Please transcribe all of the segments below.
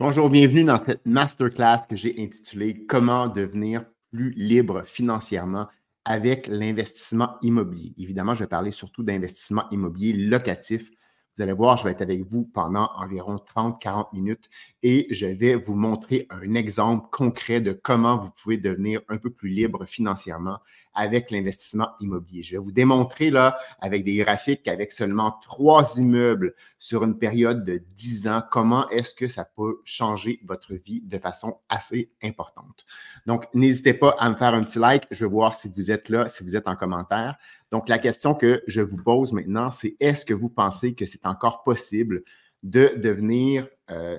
Bonjour, bienvenue dans cette masterclass que j'ai intitulée Comment devenir plus libre financièrement avec l'investissement immobilier. Évidemment, je vais parler surtout d'investissement immobilier locatif. Vous allez voir, je vais être avec vous pendant environ 30-40 minutes et je vais vous montrer un exemple concret de comment vous pouvez devenir un peu plus libre financièrement avec l'investissement immobilier. Je vais vous démontrer là, avec des graphiques, avec seulement 3 immeubles sur une période de 10 ans, comment est-ce que ça peut changer votre vie de façon assez importante. Donc, n'hésitez pas à me faire un petit like. Je vais voir si vous êtes là, si vous êtes en commentaire. Donc, la question que je vous pose maintenant, c'est est-ce que vous pensez que c'est encore possible de devenir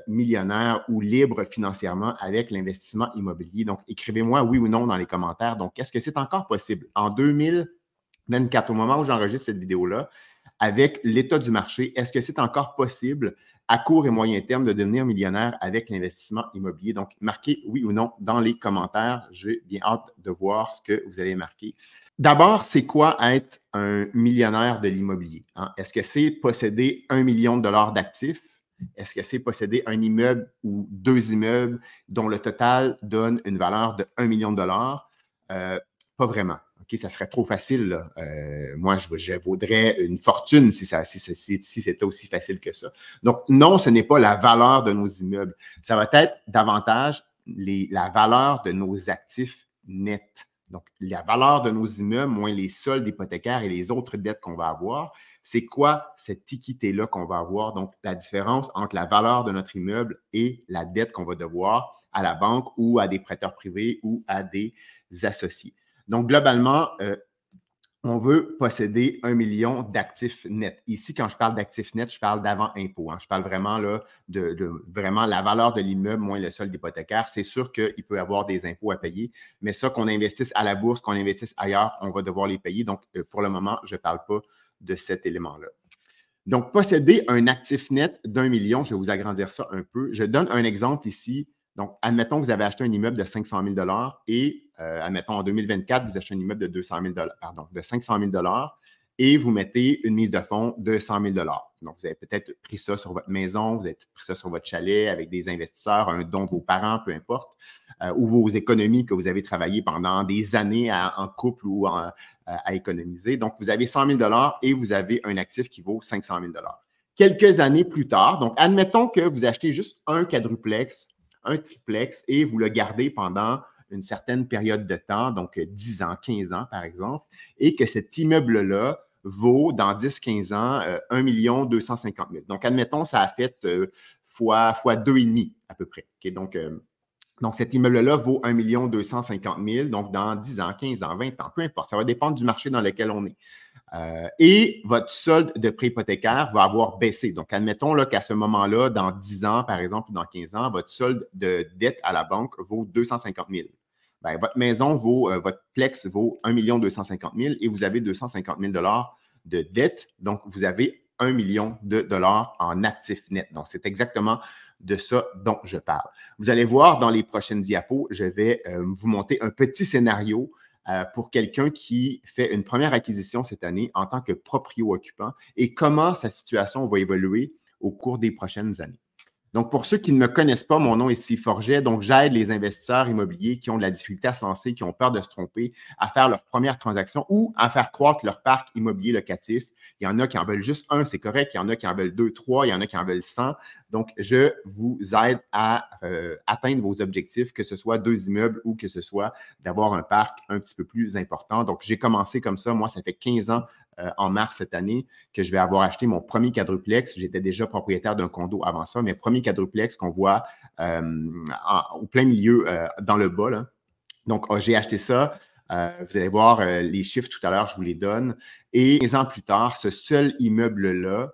millionnaire ou libre financièrement avec l'investissement immobilier? Donc, écrivez-moi oui ou non dans les commentaires. Donc, est-ce que c'est encore possible? En 2024, au moment où j'enregistre cette vidéo-là, avec l'état du marché, est-ce que c'est encore possible à court et moyen terme de devenir millionnaire avec l'investissement immobilier? Donc, marquez oui ou non dans les commentaires. J'ai bien hâte de voir ce que vous allez marquer. D'abord, c'est quoi être un millionnaire de l'immobilier? Hein? Est-ce que c'est posséder 1 million de dollars d'actifs? Est-ce que c'est posséder un immeuble ou 2 immeubles dont le total donne une valeur de 1 million de dollars? Pas vraiment. OK, ça serait trop facile. Moi, je vaudrais une fortune si c'était aussi facile que ça. Donc, non, ce n'est pas la valeur de nos immeubles. Ça va être davantage la valeur de nos actifs nets. Donc, la valeur de nos immeubles, moins les soldes hypothécaires et les autres dettes qu'on va avoir, c'est quoi cette équité-là qu'on va avoir? Donc, la différence entre la valeur de notre immeuble et la dette qu'on va devoir à la banque ou à des prêteurs privés ou à des associés. Donc, globalement, on veut posséder 1 million d'actifs nets. Ici, quand je parle d'actifs nets, je parle d'avant impôt. Hein. Je parle vraiment là, de vraiment la valeur de l'immeuble moins le solde hypothécaire. C'est sûr qu'il peut y avoir des impôts à payer, mais ça, qu'on investisse à la bourse, qu'on investisse ailleurs, on va devoir les payer. Donc, pour le moment, je ne parle pas de cet élément-là. Donc, posséder un actif net d'1 million, je vais vous agrandir ça un peu. Je donne un exemple ici. Donc, admettons que vous avez acheté un immeuble de 500 000 et, admettons, en 2024, vous achetez un immeuble de 200 000 de 500 000 et vous mettez une mise de fonds de 100 000 Donc, vous avez peut-être pris ça sur votre maison, vous avez pris ça sur votre chalet avec des investisseurs, un don de vos parents, peu importe, ou vos économies que vous avez travaillées pendant des années en couple ou à économiser. Donc, vous avez 100 000 et vous avez un actif qui vaut 500 000 Quelques années plus tard, donc, admettons que vous achetez juste un quadruplex, un triplex et vous le gardez pendant une certaine période de temps, donc 10 ans, 15 ans par exemple, et que cet immeuble-là vaut dans 10-15 ans 1 250 000. Donc, admettons, ça a fait fois 2,5 à peu près. Okay? Donc, cet immeuble-là vaut 1 250 000, donc dans 10 ans, 15 ans, 20 ans, peu importe. Ça va dépendre du marché dans lequel on est. Et votre solde de prêt hypothécaire va avoir baissé. Donc, admettons là, qu'à ce moment-là, dans 10 ans, par exemple, ou dans 15 ans, votre solde de dette à la banque vaut 250 000. Bien, votre maison vaut, votre Plex vaut 1 250 000 et vous avez 250 000 de dette. Donc, vous avez 1 million de dollars en actifs nets. Donc, c'est exactement de ça dont je parle. Vous allez voir dans les prochaines diapos, je vais vous monter un petit scénario pour quelqu'un qui fait une première acquisition cette année en tant que proprio-occupant et comment sa situation va évoluer au cours des prochaines années. Donc, pour ceux qui ne me connaissent pas, mon nom est Steve Forget. Donc, j'aide les investisseurs immobiliers qui ont de la difficulté à se lancer, qui ont peur de se tromper, à faire leur première transaction ou à faire croître leur parc immobilier locatif. Il y en a qui en veulent juste un, c'est correct. Il y en a qui en veulent 2, 3. Il y en a qui en veulent 100. Donc, je vous aide à atteindre vos objectifs, que ce soit 2 immeubles ou que ce soit d'avoir un parc un petit peu plus important. Donc, j'ai commencé comme ça. Moi, ça fait 15 ans en mars cette année que je vais avoir acheté mon premier quadruplex. J'étais déjà propriétaire d'un condo avant ça, mais premier quadruplex qu'on voit au plein milieu dans le bas. Là. Donc, j'ai acheté ça. Vous allez voir les chiffres tout à l'heure, je vous les donne. Et 15 ans plus tard, ce seul immeuble-là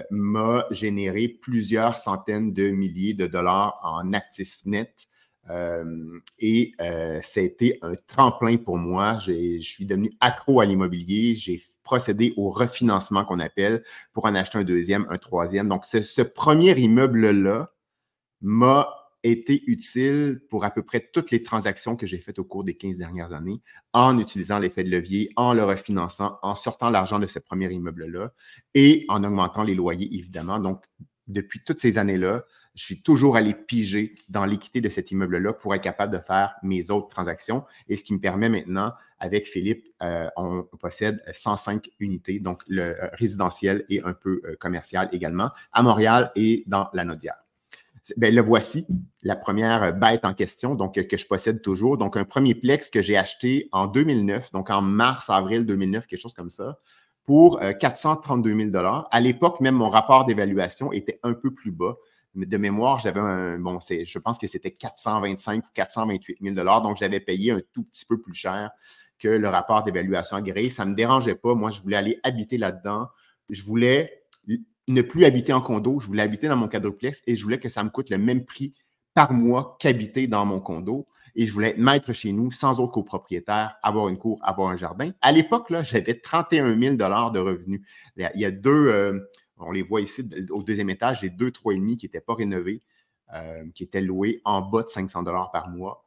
m'a généré plusieurs centaines de milliers de dollars en actifs nets. Ça a été un tremplin pour moi. Je suis devenu accro à l'immobilier. J'ai procédé au refinancement qu'on appelle pour en acheter un deuxième, un troisième. Donc, ce premier immeuble-là m'a été utile pour à peu près toutes les transactions que j'ai faites au cours des 15 dernières années en utilisant l'effet de levier, en le refinançant, en sortant l'argent de ce premier immeuble-là et en augmentant les loyers, évidemment. Donc, depuis toutes ces années-là, je suis toujours allé piger dans l'équité de cet immeuble-là pour être capable de faire mes autres transactions. Et ce qui me permet maintenant, avec Philippe, on possède 105 unités, donc le résidentiel et un peu commercial également, à Montréal et dans la Naudière. Bien, le voici, la première bête en question, donc que je possède toujours. Donc, un premier plex que j'ai acheté en 2009, donc en mars, avril 2009, quelque chose comme ça, pour 432 000 $. À l'époque, même mon rapport d'évaluation était un peu plus bas. De mémoire, j'avais je pense que c'était 425 ou 428 000 $. Donc, j'avais payé un tout petit peu plus cher que le rapport d'évaluation agréé. Ça ne me dérangeait pas. Moi, je voulais aller habiter là-dedans. Je voulais ne plus habiter en condo, je voulais habiter dans mon quadruplex et je voulais que ça me coûte le même prix par mois qu'habiter dans mon condo. Et je voulais être maître chez nous, sans autre copropriétaire, avoir une cour, avoir un jardin. À l'époque, là, j'avais 31 000 $ de revenus. Il y a deux, on les voit ici au deuxième étage, j'ai 2, 3,5 qui n'étaient pas rénovés, qui étaient loués en bas de 500 $ par mois.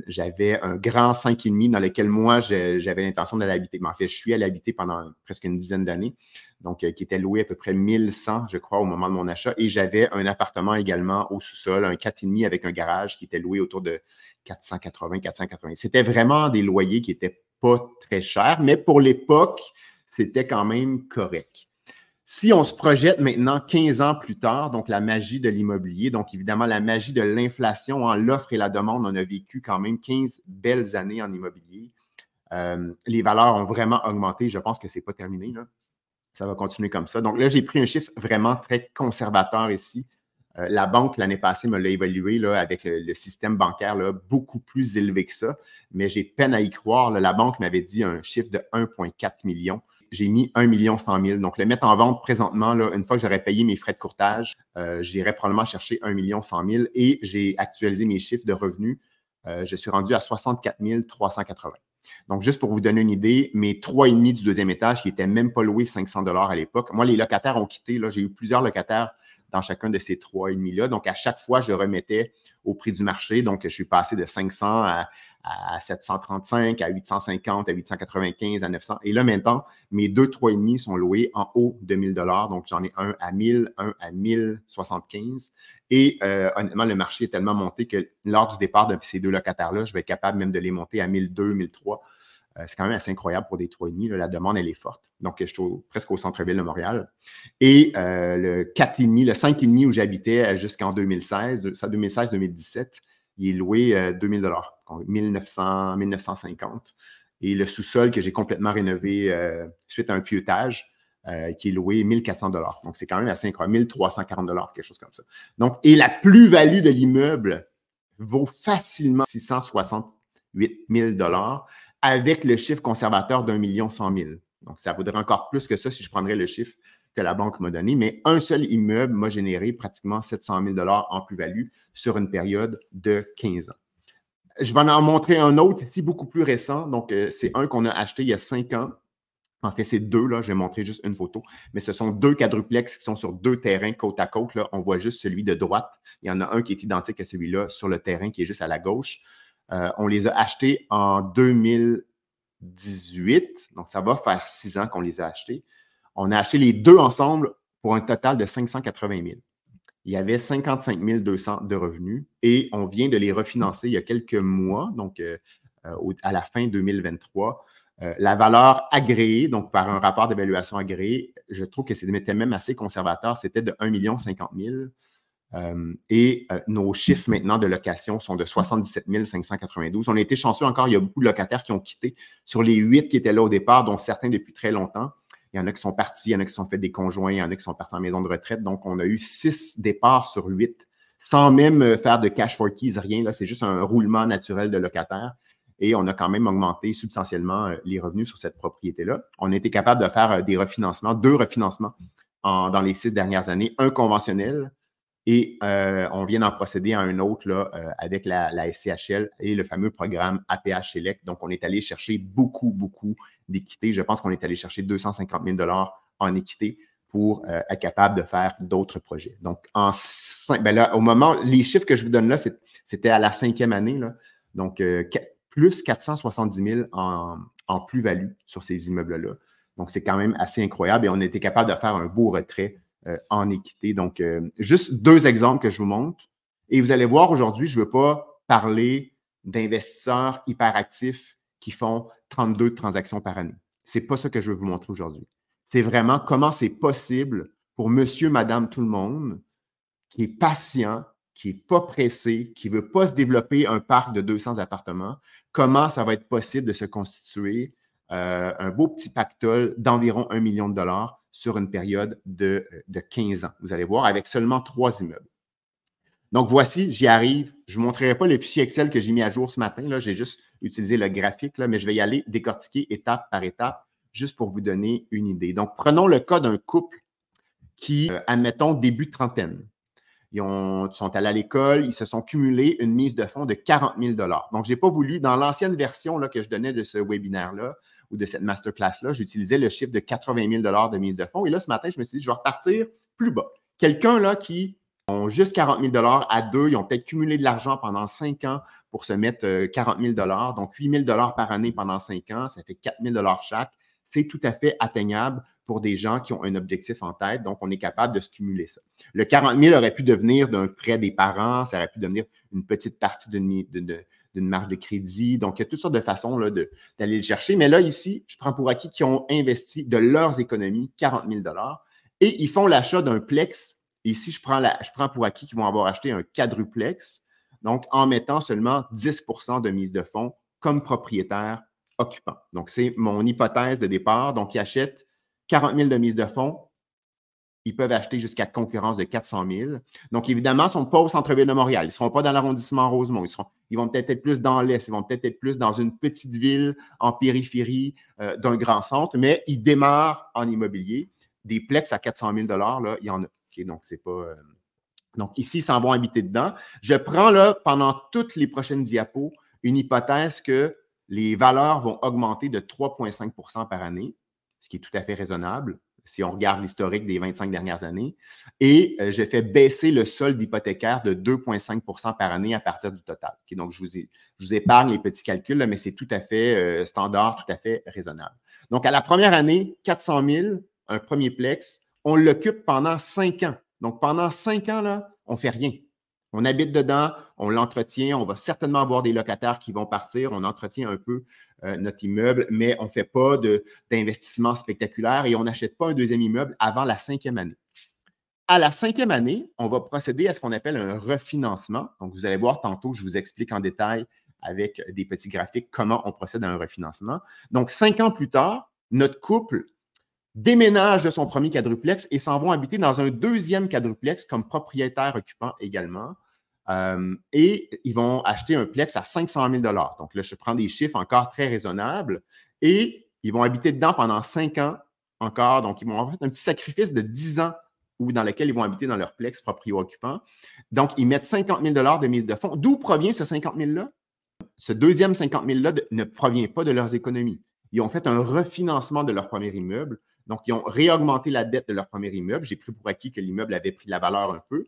J'avais un grand 5,5 dans lequel moi, j'avais l'intention d'aller habiter. Mais en fait, je suis allé habiter pendant presque une dizaine d'années, donc qui était loué à peu près 1100, je crois, au moment de mon achat. Et j'avais un appartement également au sous-sol, un 4,5 avec un garage qui était loué autour de 480, 480. C'était vraiment des loyers qui n'étaient pas très chers, mais pour l'époque, c'était quand même correct. Si on se projette maintenant 15 ans plus tard, donc la magie de l'immobilier, donc évidemment la magie de l'inflation, l'offre et la demande, on a vécu quand même 15 belles années en immobilier. Les valeurs ont vraiment augmenté. Je pense que ce n'est pas terminé, là. Ça va continuer comme ça. Donc là, j'ai pris un chiffre vraiment très conservateur ici. La banque, l'année passée, me l'a évalué là, avec le système bancaire là, beaucoup plus élevé que ça, mais j'ai peine à y croire. Là, la banque m'avait dit un chiffre de 1,4 million. J'ai mis 1 100 000. Donc, le mettre en vente présentement, là, une fois que j'aurais payé mes frais de courtage, j'irais probablement chercher 1 100 000 et j'ai actualisé mes chiffres de revenus. Je suis rendu à 64 380. Donc, juste pour vous donner une idée, mes 3,5 du deuxième étage qui n'étaient même pas loués 500 $ à l'époque. Moi, les locataires ont quitté. J'ai eu plusieurs locataires dans chacun de ces 3,5-là. Donc, à chaque fois, je le remettais au prix du marché. Donc, je suis passé de 500 à 735, à 850, à 895, à 900. Et là, maintenant, mes 2 3,5 sont loués en haut de 1 000 $. Donc, j'en ai un à 1000, un à 1075. Et honnêtement, le marché est tellement monté que lors du départ de ces deux locataires-là, je vais être capable même de les monter à 1002, 1003. C'est quand même assez incroyable pour des 3,5. La demande, elle est forte. Donc, je suis presque au centre-ville de Montréal. Et le 4,5, le 5,5 où j'habitais jusqu'en 2016, 2016-2017, il est loué 2000 $, 1900, 1950. Et le sous-sol que j'ai complètement rénové suite à un pieutage, qui est loué 1400 $. Donc, c'est quand même assez incroyable. 1340 $, quelque chose comme ça. Donc, et la plus-value de l'immeuble vaut facilement 668 000 $ avec le chiffre conservateur d'1 100 000. Donc, ça vaudrait encore plus que ça si je prendrais le chiffre que la banque m'a donné. Mais un seul immeuble m'a généré pratiquement 700 000 $ en plus-value sur une période de 15 ans. Je vais en montrer un autre ici, beaucoup plus récent. Donc, c'est un qu'on a acheté il y a 5 ans. En fait, c'est deux, là, je vais montrer juste une photo, mais ce sont 2 quadruplex qui sont sur 2 terrains côte à côte. Là. On voit juste celui de droite. Il y en a un qui est identique à celui-là sur le terrain qui est juste à la gauche. On les a achetés en 2018, donc ça va faire 6 ans qu'on les a achetés. On a acheté les deux ensemble pour un total de 580 000. Il y avait 55 200 de revenus et on vient de les refinancer il y a quelques mois, donc à la fin 2023. La valeur agréée, donc par un rapport d'évaluation agréé, je trouve que c'était même assez conservateur, c'était de 1 50 000. Nos chiffres maintenant de location sont de 77 592. On a été chanceux encore, il y a beaucoup de locataires qui ont quitté. Sur les 8 qui étaient là au départ, dont certains depuis très longtemps, il y en a qui sont partis, il y en a qui sont fait des conjoints, il y en a qui sont partis en maison de retraite. Donc, on a eu 6 départs sur 8, sans même faire de cash for keys, rien. Là, c'est juste un roulement naturel de locataires. Et on a quand même augmenté substantiellement les revenus sur cette propriété-là. On a été capable de faire des refinancements, 2 refinancements dans les 6 dernières années, un conventionnel. Et on vient d'en procéder à un autre là, avec la SCHL et le fameux programme APH Select. Donc, on est allé chercher beaucoup d'équité. Je pense qu'on est allé chercher 250 000 $ en équité pour être capable de faire d'autres projets. Donc, là, au moment, les chiffres que je vous donne là, c'était à la 5e année. Là. Donc, plus 470 000 en plus-value sur ces immeubles-là. Donc, c'est quand même assez incroyable et on a été capable de faire un beau retrait en équité. Donc, juste 2 exemples que je vous montre. Et vous allez voir aujourd'hui, je ne veux pas parler d'investisseurs hyperactifs qui font 32 transactions par année. Ce n'est pas ça que je veux vous montrer aujourd'hui. C'est vraiment comment c'est possible pour monsieur, madame, tout le monde qui est patient, qui n'est pas pressé, qui ne veut pas se développer un parc de 200 appartements, comment ça va être possible de se constituer un beau petit pactole d'environ 1 million de dollars sur une période de 15 ans. Vous allez voir, avec seulement 3 immeubles. Donc, voici, j'y arrive. Je ne vous montrerai pas le fichier Excel que j'ai mis à jour ce matin. J'ai juste utilisé le graphique, là, mais je vais y aller décortiquer étape par étape, juste pour vous donner une idée. Donc, prenons le cas d'un couple qui, admettons, début de trentaine. Ils sont allés à l'école, ils se sont cumulés une mise de fonds de 40 000 $. Donc, je n'ai pas voulu, dans l'ancienne version là, que je donnais de ce webinaire-là ou de cette masterclass-là, j'utilisais le chiffre de 80 000 $ de mise de fonds. Et là, ce matin, je me suis dit, je vais repartir plus bas. Quelqu'un là qui ont juste 40 000 $ à deux, ils ont peut-être cumulé de l'argent pendant 5 ans pour se mettre 40 000 $, donc 8 000 $ par année pendant 5 ans, ça fait 4 000 $ chaque. C'est tout à fait atteignable pour des gens qui ont un objectif en tête. Donc, on est capable de se cumuler ça. Le 40 000 aurait pu devenir d'un prêt des parents, ça aurait pu devenir une petite partie d'une marge de crédit. Donc, il y a toutes sortes de façons d'aller le chercher. Mais là, ici, je prends pour acquis qu'ils ont investi de leurs économies 40 000 $ et ils font l'achat d'un plex. Ici, je prends pour acquis qu'ils vont avoir acheté un quadruplex, donc en mettant seulement 10 % de mise de fonds comme propriétaire occupant. Donc, c'est mon hypothèse de départ. Donc, ils achètent 40 000 de mise de fonds. Ils peuvent acheter jusqu'à concurrence de 400 000. Donc, évidemment, ils ne sont pas au centre-ville de Montréal. Ils ne seront pas dans l'arrondissement Rosemont. Ils vont peut-être être plus dans l'Est. Ils vont peut-être être plus dans une petite ville en périphérie d'un grand centre, mais ils démarrent en immobilier. Des plex à 400 000 $, là, il y en a. Okay, donc, c'est pas... Donc, ici, ils s'en vont habiter dedans. Je prends là, pendant toutes les prochaines diapos, une hypothèse que les valeurs vont augmenter de 3,5 % par année, ce qui est tout à fait raisonnable si on regarde l'historique des 25 dernières années. Et je fais baisser le solde hypothécaire de 2,5 % par année à partir du total. Okay, donc, je vous épargne les petits calculs, là, mais c'est tout à fait standard, tout à fait raisonnable. Donc, à la première année, 400 000, un premier plex, on l'occupe pendant 5 ans. Donc, pendant 5 ans, là, on ne fait rien. On habite dedans, on l'entretient, on va certainement avoir des locataires qui vont partir, on entretient un peu notre immeuble, mais on ne fait pas d'investissement spectaculaire et on n'achète pas un deuxième immeuble avant la 5e année. À la 5e année, on va procéder à ce qu'on appelle un refinancement. Donc, vous allez voir tantôt, je vous explique en détail avec des petits graphiques comment on procède à un refinancement. Donc, 5 ans plus tard, notre couple déménage de son premier quadruplex et s'en vont habiter dans un deuxième quadruplex comme propriétaire occupant également. Et ils vont acheter un plex à 500 000 $. Donc là, je prends des chiffres encore très raisonnables et ils vont habiter dedans pendant 5 ans encore. Donc, ils vont avoir fait un petit sacrifice de 10 ans dans lequel ils vont habiter dans leur plex proprio-occupant. Donc, ils mettent 50 000 $ de mise de fonds. D'où provient ce 50 000 $-là? Ce deuxième 50 000 $-là ne provient pas de leurs économies. Ils ont fait un refinancement de leur premier immeuble. Donc, ils ont réaugmenté la dette de leur premier immeuble. J'ai pris pour acquis que l'immeuble avait pris de la valeur un peu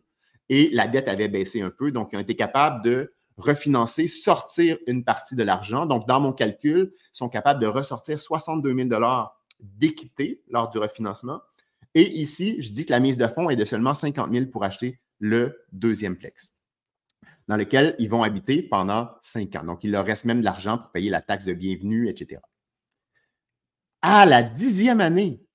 et la dette avait baissé un peu. Donc, ils ont été capables de refinancer, sortir une partie de l'argent. Donc, dans mon calcul, ils sont capables de ressortir 62 000 $ d'équité lors du refinancement. Et ici, je dis que la mise de fonds est de seulement 50 000 pour acheter le deuxième plex, dans lequel ils vont habiter pendant 5 ans. Donc, il leur reste même de l'argent pour payer la taxe de bienvenue, etc. À la 10e année,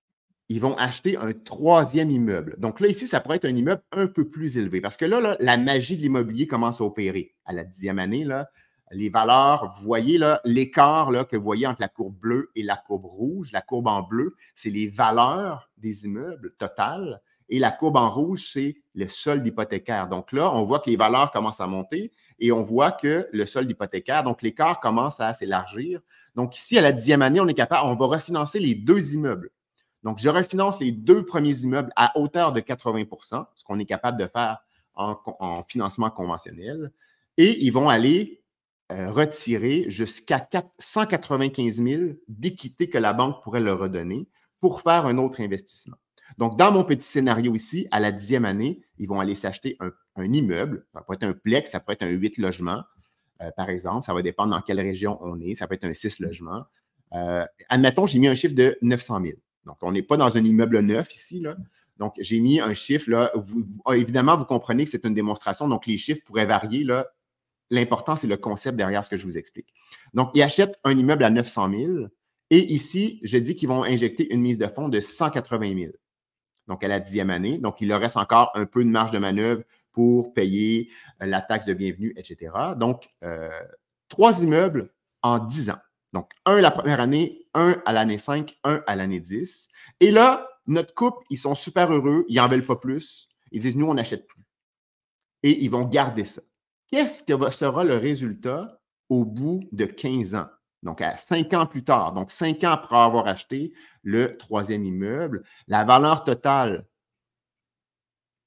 ils vont acheter un troisième immeuble. Donc là, ici, ça pourrait être un immeuble un peu plus élevé parce que là, la magie de l'immobilier commence à opérer. À la 10e année, là, les valeurs, vous voyez l'écart que vous voyez entre la courbe bleue et la courbe rouge. La courbe en bleu, c'est les valeurs des immeubles totales et la courbe en rouge, c'est le solde hypothécaire. Donc là, on voit que les valeurs commencent à monter et on voit que le solde hypothécaire, donc l'écart commence à s'élargir. Donc ici, à la 10e année, on va refinancer les 2 immeubles. Donc, je refinance les 2 premiers immeubles à hauteur de 80 %, ce qu'on est capable de faire en financement conventionnel. Et ils vont aller retirer jusqu'à 195 000 d'équité que la banque pourrait leur redonner pour faire un autre investissement. Donc, dans mon petit scénario ici, à la 10e année, ils vont aller s'acheter un immeuble. Ça peut être un plex, ça peut être un 8 logements, par exemple. Ça va dépendre dans quelle région on est. Ça peut être un 6 logements. Admettons, j'ai mis un chiffre de 900 000. Donc, on n'est pas dans un immeuble neuf ici, là. Donc, j'ai mis un chiffre. Là, évidemment, vous comprenez que c'est une démonstration, donc les chiffres pourraient varier. Là. L'important, c'est le concept derrière ce que je vous explique. Donc, ils achètent un immeuble à 900 000 et ici, je dis qu'ils vont injecter une mise de fonds de 180 000. Donc, à la 10e année. Donc, il leur reste encore un peu de marge de manœuvre pour payer la taxe de bienvenue, etc. Donc, 3 immeubles en 10 ans. Donc, un la première année, un à l'année 5, un à l'année 10. Et là, notre couple, ils sont super heureux, ils n'en veulent pas plus. Ils disent, nous, on n'achète plus. Et ils vont garder ça. Qu'est-ce que sera le résultat au bout de 15 ans? Donc, à 5 ans plus tard, donc 5 ans après avoir acheté le 3e immeuble, la valeur totale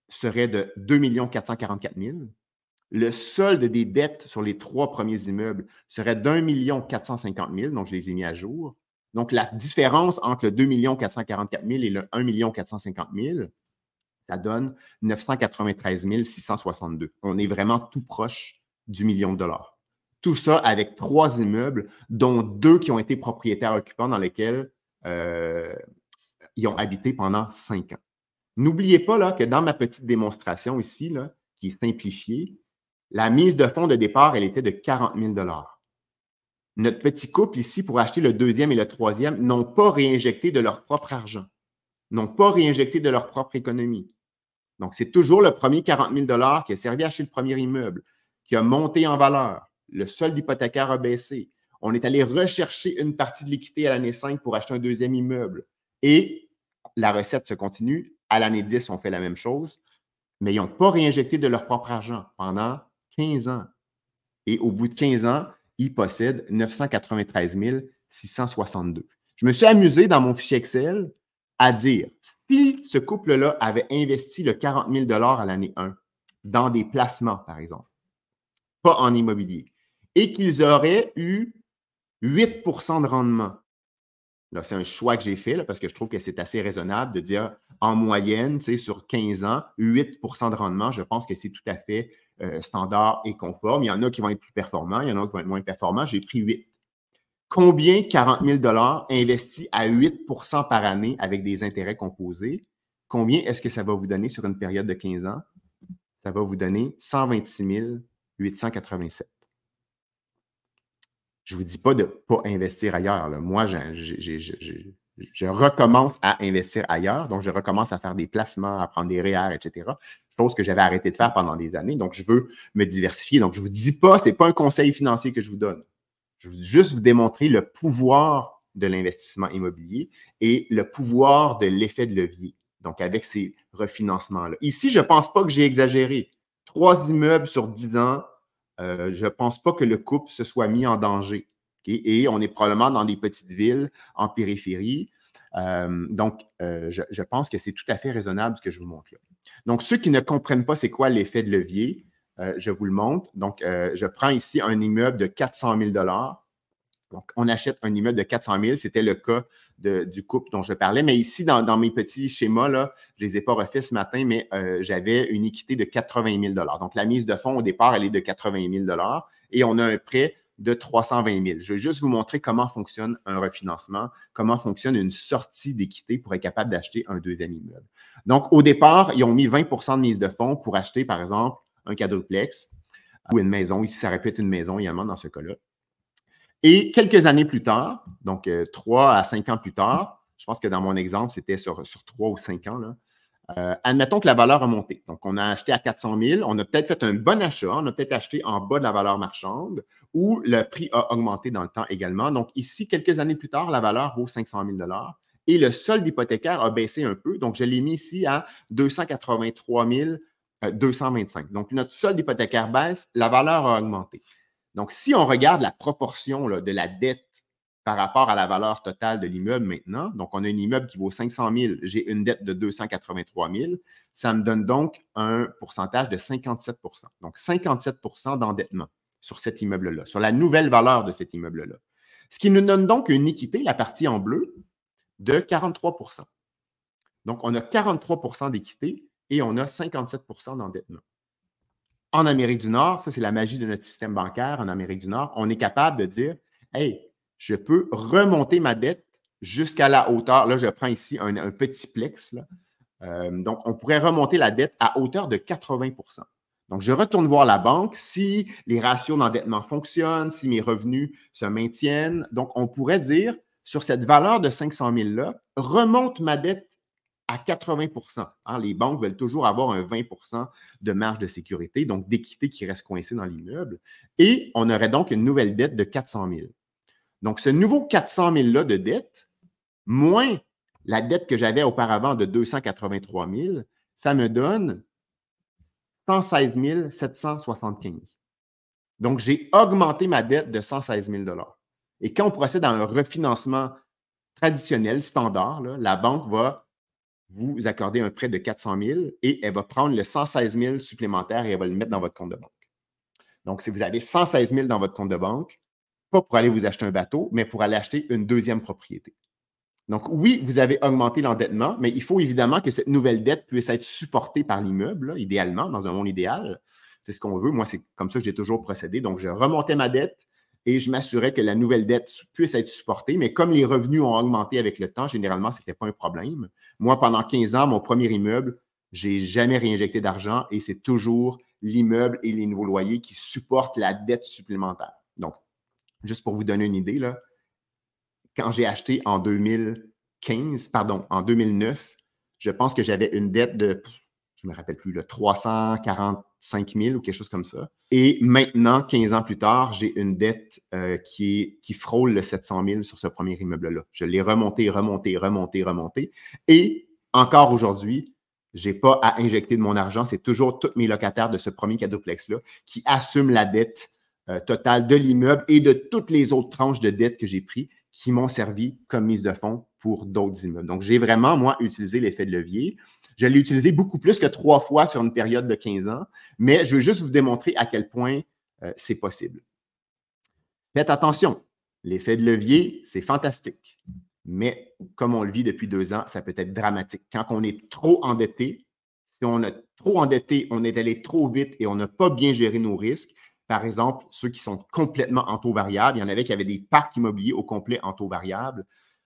serait de 2 444 000. Le solde des dettes sur les 3 premiers immeubles serait d'1 450 000, donc je les ai mis à jour. Donc, la différence entre le 2 444 000 et le 1 450 000, ça donne 993 662. On est vraiment tout proche du million de dollars. Tout ça avec 3 immeubles, dont 2 qui ont été propriétaires occupants dans lesquels ils ont habité pendant 5 ans. N'oubliez pas là, que dans ma petite démonstration ici, là, qui est simplifiée, la mise de fonds de départ, elle était de 40 000 dollars. Notre petit couple ici, pour acheter le 2e et le 3e, n'ont pas réinjecté de leur propre argent, n'ont pas réinjecté de leur propre économie. Donc, c'est toujours le premier 40 000 dollars qui a servi à acheter le premier immeuble, qui a monté en valeur. Le solde hypothécaire a baissé. On est allé rechercher une partie de l'équité à l'année 5 pour acheter un 2e immeuble. Et la recette se continue. À l'année 10, on fait la même chose, mais ils n'ont pas réinjecté de leur propre argent pendant 15 ans. Et au bout de 15 ans, ils possèdent 993 662. Je me suis amusé dans mon fichier Excel à dire, si ce couple-là avait investi le 40 000 à l'année 1 dans des placements, par exemple, pas en immobilier, et qu'ils auraient eu 8 de rendement. Là, c'est un choix que j'ai fait là, parce que je trouve que c'est assez raisonnable de dire en moyenne, sur 15 ans, 8 de rendement. Je pense que c'est tout à fait standard et conforme. Il y en a qui vont être plus performants, il y en a qui vont être moins performants. J'ai pris 8. Combien 40 000 investis à 8 par année avec des intérêts composés? Combien est-ce que ça va vous donner sur une période de 15 ans? Ça va vous donner 126 887. Je ne vous dis pas de ne pas investir ailleurs. Là. Moi, je recommence à investir ailleurs. Donc, je recommence à faire des placements, à prendre des REER, etc. Chose que j'avais arrêté de faire pendant des années. Donc, je veux me diversifier. Donc, je ne vous dis pas, ce n'est pas un conseil financier que je vous donne. Je veux juste vous démontrer le pouvoir de l'investissement immobilier et le pouvoir de l'effet de levier. Donc, avec ces refinancements-là. Ici, je ne pense pas que j'ai exagéré. 3 immeubles sur 10 ans, je ne pense pas que le couple se soit mis en danger. Okay? Et on est probablement dans des petites villes en périphérie. Donc, je pense que c'est tout à fait raisonnable ce que je vous montre là. Donc, ceux qui ne comprennent pas c'est quoi l'effet de levier, je vous le montre. Donc, je prends ici un immeuble de 400 000 $. Donc, on achète un immeuble de 400 000. C'était le cas du couple dont je parlais. Mais ici, dans mes petits schémas, là, je ne les ai pas refaits ce matin, mais j'avais une équité de 80 000 $. Donc, la mise de fonds, au départ, elle est de 80 000 $ et on a un prêt de 320 000. Je vais juste vous montrer comment fonctionne un refinancement, comment fonctionne une sortie d'équité pour être capable d'acheter un 2e immeuble. Donc, au départ, ils ont mis 20 de mise de fonds pour acheter, par exemple, un quadruplex ou une maison. Ici, ça répète une maison également dans ce cas-là. Et quelques années plus tard, donc 3 à 5 ans plus tard, je pense que dans mon exemple, c'était sur 3 ou 5 ans, là, admettons que la valeur a monté. Donc, on a acheté à 400 000, on a peut-être fait un bon achat, on a peut-être acheté en bas de la valeur marchande ou le prix a augmenté dans le temps également. Donc, ici, quelques années plus tard, la valeur vaut 500 000 $ et le solde hypothécaire a baissé un peu. Donc, je l'ai mis ici à 283 225. Donc, notre solde hypothécaire baisse, la valeur a augmenté. Donc, si on regarde la proportion là, de la dette par rapport à la valeur totale de l'immeuble maintenant, donc on a un immeuble qui vaut 500 000, j'ai une dette de 283 000, ça me donne donc un pourcentage de 57 %. Donc, 57 % d'endettement sur cet immeuble-là, sur la nouvelle valeur de cet immeuble-là. Ce qui nous donne donc une équité, la partie en bleu, de 43 %. Donc, on a 43 % d'équité et on a 57 % d'endettement. En Amérique du Nord, ça c'est la magie de notre système bancaire en Amérique du Nord, on est capable de dire, hey, je peux remonter ma dette jusqu'à la hauteur. Là, je prends ici un petit plex là, Donc, on pourrait remonter la dette à hauteur de 80 %. Donc, je retourne voir la banque si les ratios d'endettement fonctionnent, si mes revenus se maintiennent. Donc, on pourrait dire, sur cette valeur de 500 000-là, remonte ma dette à 80 %. Hein, les banques veulent toujours avoir un 20 % de marge de sécurité, donc d'équité qui reste coincée dans l'immeuble. Et on aurait donc une nouvelle dette de 400 000. Donc, ce nouveau 400 000-là de dette, moins la dette que j'avais auparavant de 283 000, ça me donne 116 775. Donc, j'ai augmenté ma dette de 116 000 $. Et quand on procède à un refinancement traditionnel, standard, là, la banque va vous accorder un prêt de 400 000 et elle va prendre le 116 000 supplémentaire et elle va le mettre dans votre compte de banque. Donc, si vous avez 116 000 dans votre compte de banque, pas pour aller vous acheter un bateau, mais pour aller acheter une deuxième propriété. Donc, oui, vous avez augmenté l'endettement, mais il faut évidemment que cette nouvelle dette puisse être supportée par l'immeuble, idéalement, dans un monde idéal. C'est ce qu'on veut. Moi, c'est comme ça que j'ai toujours procédé. Donc, je remontais ma dette et je m'assurais que la nouvelle dette puisse être supportée. Mais comme les revenus ont augmenté avec le temps, généralement, ce n'était pas un problème. Moi, pendant 15 ans, mon premier immeuble, je n'ai jamais réinjecté d'argent et c'est toujours l'immeuble et les nouveaux loyers qui supportent la dette supplémentaire. Donc, juste pour vous donner une idée, là, quand j'ai acheté en 2009, je pense que j'avais une dette de, je ne me rappelle plus, 345 000 ou quelque chose comme ça. Et maintenant, 15 ans plus tard, j'ai une dette qui frôle le 700 000 sur ce premier immeuble-là. Je l'ai remonté. Et encore aujourd'hui, je n'ai pas à injecter de mon argent. C'est toujours tous mes locataires de ce premier quadruplex-là qui assument la dette totale de l'immeuble et de toutes les autres tranches de dette que j'ai prises qui m'ont servi comme mise de fonds pour d'autres immeubles. Donc, j'ai vraiment, moi, utilisé l'effet de levier. Je l'ai utilisé beaucoup plus que 3 fois sur une période de 15 ans, mais je veux juste vous démontrer à quel point c'est possible. Faites attention, l'effet de levier, c'est fantastique, mais comme on le vit depuis 2 ans, ça peut être dramatique. Quand on est trop endetté, si on est trop endetté, on est allé trop vite et on n'a pas bien géré nos risques. Par exemple, ceux qui sont complètement en taux variable, il y en avait qui avaient des parcs immobiliers au complet en taux variable.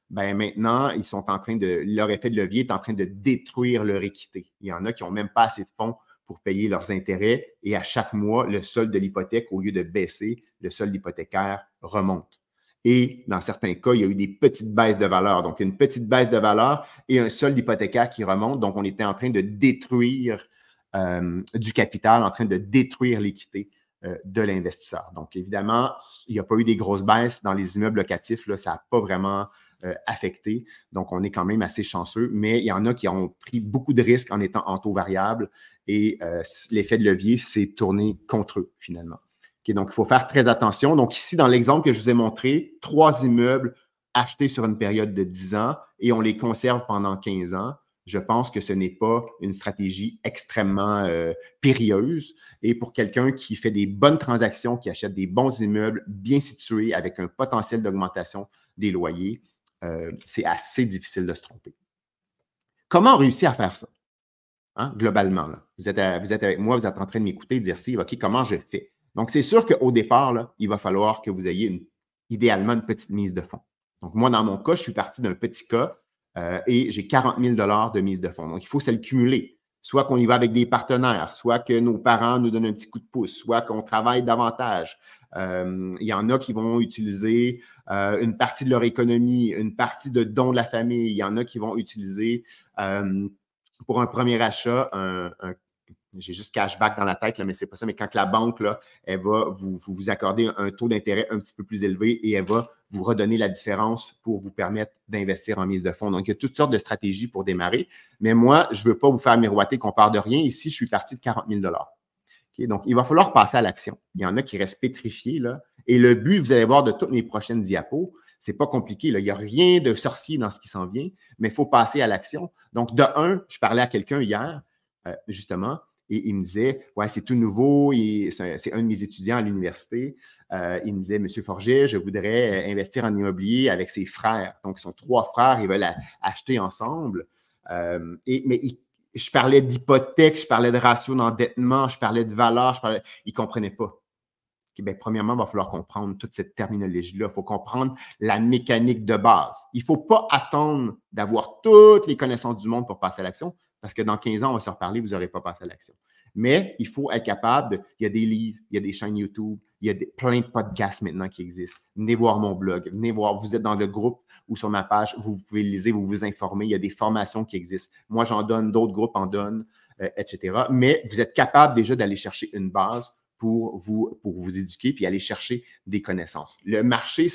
Ben maintenant, ils sont en train de, leur effet de levier est en train de détruire leur équité. Il y en a qui n'ont même pas assez de fonds pour payer leurs intérêts et à chaque mois, le solde de l'hypothèque, au lieu de baisser, le solde hypothécaire remonte. Et dans certains cas, il y a eu des petites baisses de valeur. Donc, une petite baisse de valeur et un solde hypothécaire qui remonte. Donc, on était en train de détruire du capital, en train de détruire l'équité de l'investisseur. Donc, évidemment, il n'y a pas eu des grosses baisses dans les immeubles locatifs. Là, ça n'a pas vraiment affecté. Donc, on est quand même assez chanceux, mais il y en a qui ont pris beaucoup de risques en étant en taux variable et l'effet de levier s'est tourné contre eux, finalement. Okay, donc, il faut faire très attention. Donc, ici, dans l'exemple que je vous ai montré, 3 immeubles achetés sur une période de 10 ans et on les conserve pendant 15 ans. Je pense que ce n'est pas une stratégie extrêmement périlleuse. Et pour quelqu'un qui fait des bonnes transactions, qui achète des bons immeubles bien situés avec un potentiel d'augmentation des loyers, c'est assez difficile de se tromper. Comment réussir à faire ça? Hein, globalement, là. Vous êtes avec moi, vous êtes en train de m'écouter et de dire si, OK, comment je fais? Donc, c'est sûr qu'au départ, là, il va falloir que vous ayez idéalement une petite mise de fonds. Donc, moi, dans mon cas, je suis parti d'un petit cas et j'ai 40 000 $ de mise de fonds. Donc, il faut se le cumuler. Soit qu'on y va avec des partenaires, soit que nos parents nous donnent un petit coup de pouce, soit qu'on travaille davantage. Il y en a qui vont utiliser une partie de leur économie, une partie de dons de la famille. Il y en a qui vont utiliser pour un premier achat j'ai juste cashback dans la tête, là, mais ce n'est pas ça. Mais quand la banque, là, elle va vous accorder un taux d'intérêt un petit peu plus élevé et elle va vous redonner la différence pour vous permettre d'investir en mise de fonds. Donc, il y a toutes sortes de stratégies pour démarrer. Mais moi, je ne veux pas vous faire miroiter qu'on part de rien. Ici, je suis parti de 40 000 $. Okay? Donc, il va falloir passer à l'action. Il y en a qui restent pétrifiés, là. Et le but, vous allez voir de toutes mes prochaines diapos, ce n'est pas compliqué, là. Il n'y a rien de sorcier dans ce qui s'en vient, mais il faut passer à l'action. Donc, de un, je parlais à quelqu'un hier, justement, et il me disait, ouais, c'est tout nouveau, c'est un de mes étudiants à l'université. Il me disait, Monsieur Forget, je voudrais investir en immobilier avec ses frères. Donc, ils sont 3 frères, ils veulent acheter ensemble. Je parlais d'hypothèque, je parlais de ratio d'endettement, je parlais de valeur, ils ne comprenaient pas. Okay, bien, premièrement, il va falloir comprendre toute cette terminologie-là. Il faut comprendre la mécanique de base. Il ne faut pas attendre d'avoir toutes les connaissances du monde pour passer à l'action. parce que dans 15 ans, on va se reparler, vous n'aurez pas passé à l'action. Mais il faut être capable il y a des livres, il y a des chaînes YouTube, il y a plein de podcasts maintenant qui existent. Venez voir mon blog, venez voir, vous êtes dans le groupe ou sur ma page, vous pouvez le lire, vous vous informer, il y a des formations qui existent. Moi, j'en donne, d'autres groupes en donnent, etc. Mais vous êtes capable déjà d'aller chercher une base pour vous éduquer puis aller chercher des connaissances. Le marché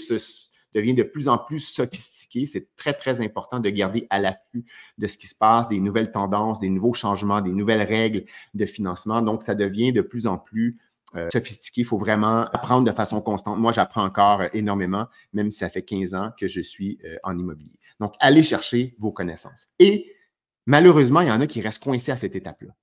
devient de plus en plus sophistiqué. C'est très, très important de garder à l'affût de ce qui se passe, des nouvelles tendances, des nouveaux changements, des nouvelles règles de financement. Donc, ça devient de plus en plus sophistiqué. Il faut vraiment apprendre de façon constante. Moi, j'apprends encore énormément, même si ça fait 15 ans que je suis en immobilier. Donc, allez chercher vos connaissances. Et malheureusement, il y en a qui restent coincés à cette étape-là.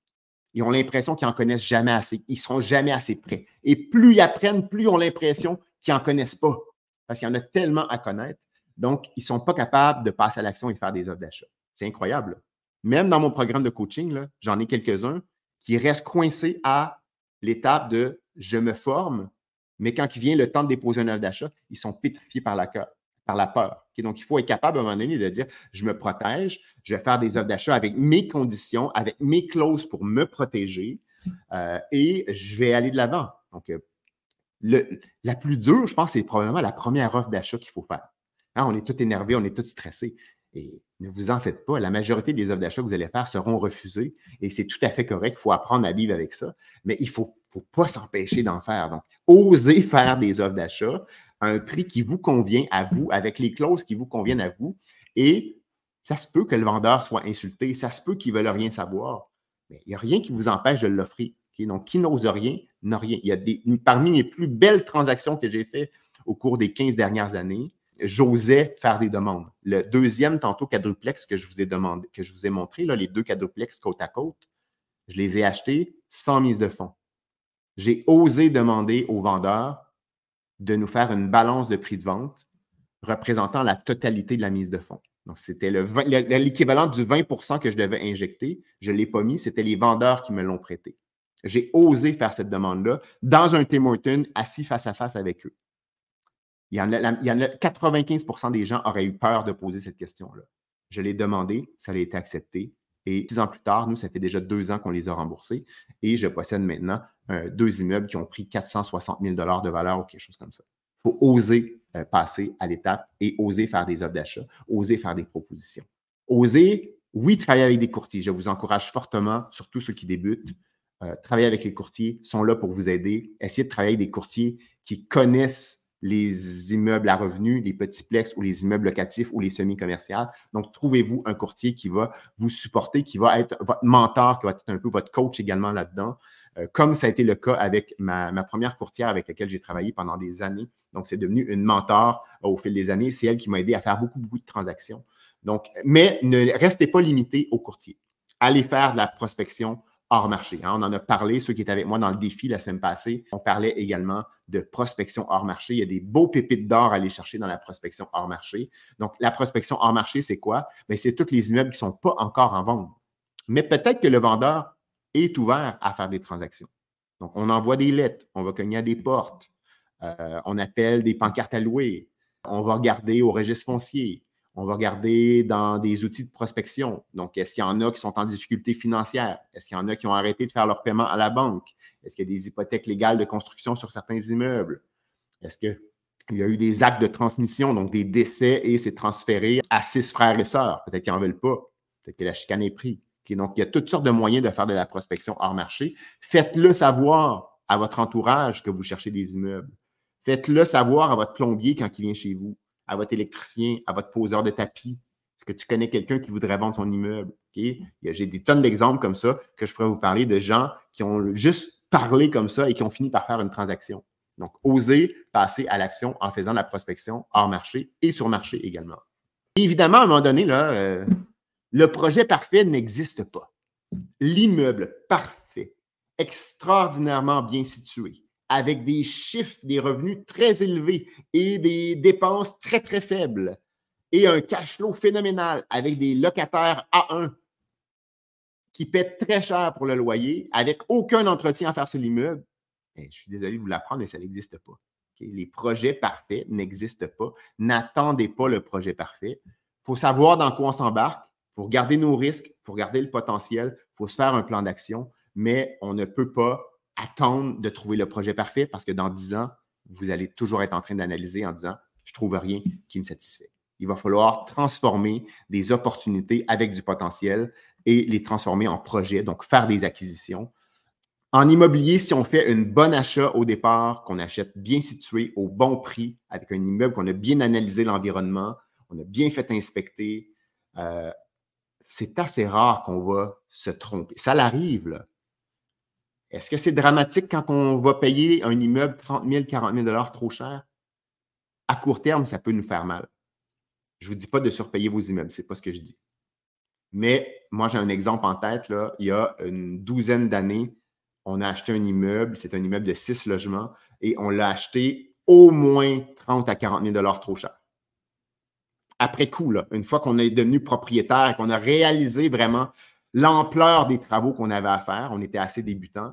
Ils ont l'impression qu'ils n'en connaissent jamais assez. Ils ne seront jamais assez prêts. Et plus ils apprennent, plus ils ont l'impression qu'ils n'en connaissent pas. Parce qu'il y en a tellement à connaître. Donc, ils ne sont pas capables de passer à l'action et faire des offres d'achat. C'est incroyable. Là. Même dans mon programme de coaching, j'en ai quelques-uns qui restent coincés à l'étape de « je me forme », mais quand il vient le temps de déposer une offre d'achat, ils sont pétrifiés par la peur. Okay? Donc, il faut être capable à un moment donné de dire « je me protège, je vais faire des offres d'achat avec mes conditions, avec mes clauses pour me protéger et je vais aller de l'avant. » Donc, la plus dure, je pense, c'est probablement la première offre d'achat qu'il faut faire. Hein, on est tous énervés, on est tous stressés. Et ne vous en faites pas, la majorité des offres d'achat que vous allez faire seront refusées et c'est tout à fait correct. Il faut apprendre à vivre avec ça, mais il ne faut pas s'empêcher d'en faire. Donc, osez faire des offres d'achat à un prix qui vous convient à vous, avec les clauses qui vous conviennent à vous. Et ça se peut que le vendeur soit insulté, ça se peut qu'il ne veuille rien savoir, mais il n'y a rien qui vous empêche de l'offrir. Okay? Donc, qui n'ose rien, n'a rien. Il y a parmi mes plus belles transactions que j'ai faites au cours des 15 dernières années, j'osais faire des demandes. Le deuxième, tantôt, quadruplex que je vous ai montré, là, les 2 quadruplex côte à côte, je les ai achetés sans mise de fonds. J'ai osé demander au vendeur de nous faire une balance de prix de vente représentant la totalité de la mise de fonds. Donc, c'était l'équivalent du 20 % que je devais injecter. Je ne l'ai pas mis, c'était les vendeurs qui me l'ont prêté. J'ai osé faire cette demande-là dans un Tim Hortons assis face à face avec eux. Il y en a 95 % des gens auraient eu peur de poser cette question-là. Je l'ai demandé, ça a été accepté. Et 6 ans plus tard, nous, ça fait déjà 2 ans qu'on les a remboursés. Et je possède maintenant 2 immeubles qui ont pris 460 000 $ de valeur ou quelque chose comme ça. Il faut oser passer à l'étape et oser faire des offres d'achat, oser faire des propositions. Oser, oui, travailler avec des courtiers. Je vous encourage fortement, surtout ceux qui débutent, travailler avec les courtiers, sont là pour vous aider. Essayez de travailler avec des courtiers qui connaissent les immeubles à revenus, les petits plex ou les immeubles locatifs ou les semi-commerciales. Donc, trouvez-vous un courtier qui va vous supporter, qui va être votre mentor, qui va être un peu votre coach également là-dedans, comme ça a été le cas avec ma première courtière avec laquelle j'ai travaillé pendant des années. Donc, c'est devenu une mentor au fil des années. C'est elle qui m'a aidé à faire beaucoup, beaucoup de transactions. Donc, mais ne restez pas limité aux courtiers. Allez faire de la prospection hors marché. Hein. On en a parlé, ceux qui étaient avec moi dans le défi la semaine passée, on parlait également de prospection hors marché. Il y a des beaux pépites d'or à aller chercher dans la prospection hors marché. Donc, la prospection hors marché, c'est quoi? Bien, c'est tous les immeubles qui ne sont pas encore en vente. Mais peut-être que le vendeur est ouvert à faire des transactions. Donc, on envoie des lettres, on va cogner à des portes, on appelle des pancartes à louer, on va regarder au registre foncier, on va regarder dans des outils de prospection. Donc, est-ce qu'il y en a qui sont en difficulté financière? Est-ce qu'il y en a qui ont arrêté de faire leur paiement à la banque? Est-ce qu'il y a des hypothèques légales de construction sur certains immeubles? Est-ce qu'il y a eu des actes de transmission, donc des décès et c'est transféré à 6 frères et sœurs? Peut-être qu'ils n'en veulent pas. Peut-être que la chicane est prise. Okay, donc, il y a toutes sortes de moyens de faire de la prospection hors marché. Faites-le savoir à votre entourage que vous cherchez des immeubles. Faites-le savoir à votre plombier quand il vient chez vous, à votre électricien, à votre poseur de tapis. Est-ce que tu connais quelqu'un qui voudrait vendre son immeuble? Okay? J'ai des tonnes d'exemples comme ça que je pourrais vous parler de gens qui ont juste parlé comme ça et qui ont fini par faire une transaction. Donc, osez passer à l'action en faisant de la prospection hors marché et sur marché également. Et évidemment, à un moment donné, là, le projet parfait n'existe pas. L'immeuble parfait, extraordinairement bien situé, avec des chiffres, des revenus très élevés et des dépenses très, très faibles et un cash flow phénoménal avec des locataires A1 qui paient très cher pour le loyer, avec aucun entretien à faire sur l'immeuble, je suis désolé de vous l'apprendre, mais ça n'existe pas. Okay? Les projets parfaits n'existent pas. N'attendez pas le projet parfait. Il faut savoir dans quoi on s'embarque. Il faut regarder nos risques, il faut regarder le potentiel, il faut se faire un plan d'action, mais on ne peut pas attendre de trouver le projet parfait parce que dans 10 ans, vous allez toujours être en train d'analyser en disant « je ne trouve rien qui me satisfait ». Il va falloir transformer des opportunités avec du potentiel et les transformer en projets, donc faire des acquisitions. En immobilier, si on fait un bon achat au départ, qu'on achète bien situé, au bon prix, avec un immeuble qu'on a bien analysé l'environnement, on a bien fait inspecter, c'est assez rare qu'on va se tromper. Ça l'arrive, là. Est-ce que c'est dramatique quand on va payer un immeuble 30 000, 40 000 trop cher? À court terme, ça peut nous faire mal. Je ne vous dis pas de surpayer vos immeubles, ce n'est pas ce que je dis. Mais moi, j'ai un exemple en tête. Là. Il y a une douzaine d'années, on a acheté un immeuble, c'est un immeuble de 6 logements, et on l'a acheté au moins 30 à 40 000 trop cher. Après coup, là, une fois qu'on est devenu propriétaire et qu'on a réalisé vraiment l'ampleur des travaux qu'on avait à faire, on était assez débutants,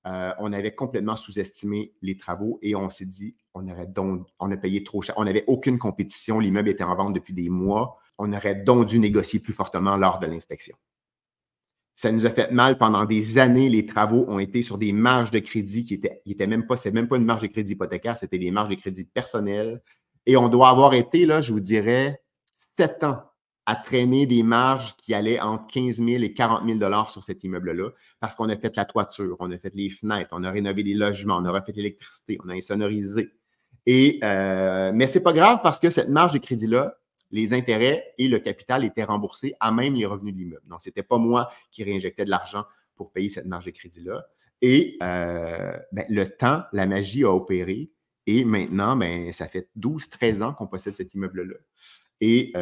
on avait complètement sous-estimé les travaux et on s'est dit, on a payé trop cher. On n'avait aucune compétition, l'immeuble était en vente depuis des mois. On aurait donc dû négocier plus fortement lors de l'inspection. Ça nous a fait mal pendant des années. Les travaux ont été sur des marges de crédit qui étaient même pas une marge de crédit hypothécaire, c'était des marges de crédit personnelles. Et on doit avoir été, là, je vous dirais, 7 ans à traîner des marges qui allaient entre 15 000 et 40 000 sur cet immeuble-là, parce qu'on a fait la toiture, on a fait les fenêtres, on a rénové les logements, on a refait l'électricité, on a insonorisé. Mais ce n'est pas grave parce que cette marge de crédit-là, les intérêts et le capital étaient remboursés à même les revenus de l'immeuble. Donc, ce n'était pas moi qui réinjectais de l'argent pour payer cette marge de crédit-là. Et le temps, la magie a opéré. Et maintenant, ça fait 12-13 ans qu'on possède cet immeuble-là. Et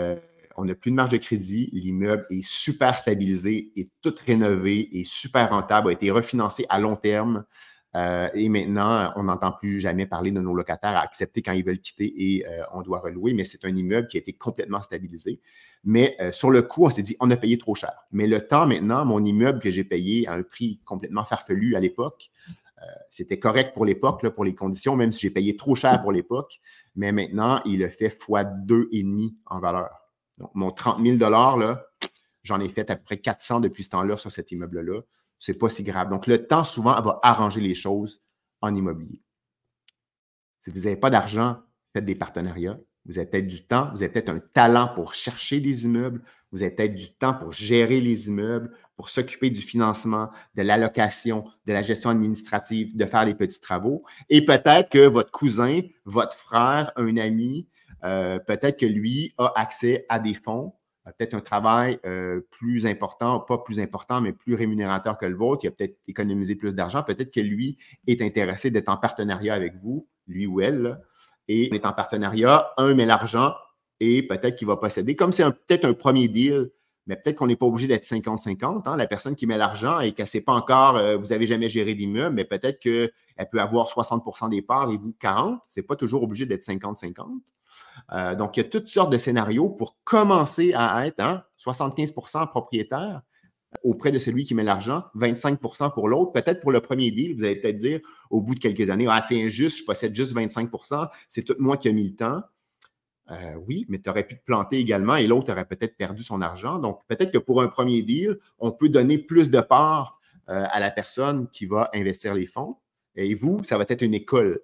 on n'a plus de marge de crédit. L'immeuble est super stabilisé, est tout rénové, est super rentable, a été refinancé à long terme. Et maintenant, on n'entend plus jamais parler de nos locataires à accepter quand ils veulent quitter et on doit relouer. Mais c'est un immeuble qui a été complètement stabilisé. Mais sur le coup, on s'est dit, on a payé trop cher. Mais le temps maintenant, mon immeuble que j'ai payé à un prix complètement farfelu à l'époque, c'était correct pour l'époque, pour les conditions, même si j'ai payé trop cher pour l'époque. Mais maintenant, il le fait fois 2,5 en valeur. Donc, mon 30 000 là, j'en ai fait à peu près 400 depuis ce temps-là sur cet immeuble-là. Ce n'est pas si grave. Donc, le temps, souvent, va arranger les choses en immobilier. Si vous n'avez pas d'argent, faites des partenariats. Vous avez peut-être du temps, vous avez peut-être un talent pour chercher des immeubles, vous avez peut-être du temps pour gérer les immeubles, pour s'occuper du financement, de l'allocation, de la gestion administrative, de faire des petits travaux. Et peut-être que votre cousin, votre frère, un ami, peut-être que lui a accès à des fonds, peut-être un travail plus important, pas plus important, mais plus rémunérateur que le vôtre. Il a peut-être économisé plus d'argent. Peut-être que lui est intéressé d'être en partenariat avec vous, lui ou elle, là. Et on est en partenariat, un met l'argent et peut-être qu'il va posséder. Comme c'est peut-être un premier deal, mais peut-être qu'on n'est pas obligé d'être 50-50. Hein? La personne qui met l'argent et qu'elle ne sait pas encore, vous n'avez jamais géré d'immeuble, mais peut-être qu'elle peut avoir 60 des parts et vous 40. Ce n'est pas toujours obligé d'être 50-50. Donc, il y a toutes sortes de scénarios pour commencer à être 75 propriétaire auprès de celui qui met l'argent, 25 pour l'autre. Peut-être pour le premier deal, vous allez peut-être dire au bout de quelques années, c'est injuste, je possède juste 25 c'est tout moi qui ai mis le temps. Oui, mais tu aurais pu te planter également et l'autre aurait peut-être perdu son argent. Donc, peut-être que pour un premier deal, on peut donner plus de parts à la personne qui va investir les fonds. Et vous, ça va être une école.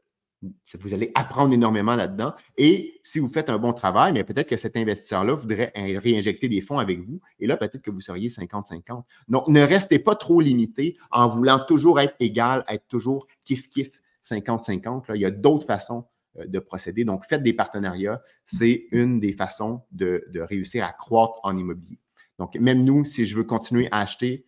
Vous allez apprendre énormément là-dedans. Et si vous faites un bon travail, mais peut-être que cet investisseur-là voudrait réinjecter des fonds avec vous. Et là, peut-être que vous seriez 50-50. Donc, ne restez pas trop limité en voulant toujours être égal, être toujours kiff-kiff 50-50. Il y a d'autres façons de procéder. Donc, faites des partenariats. C'est une des façons de réussir à croître en immobilier. Donc, même nous, si je veux continuer à acheter,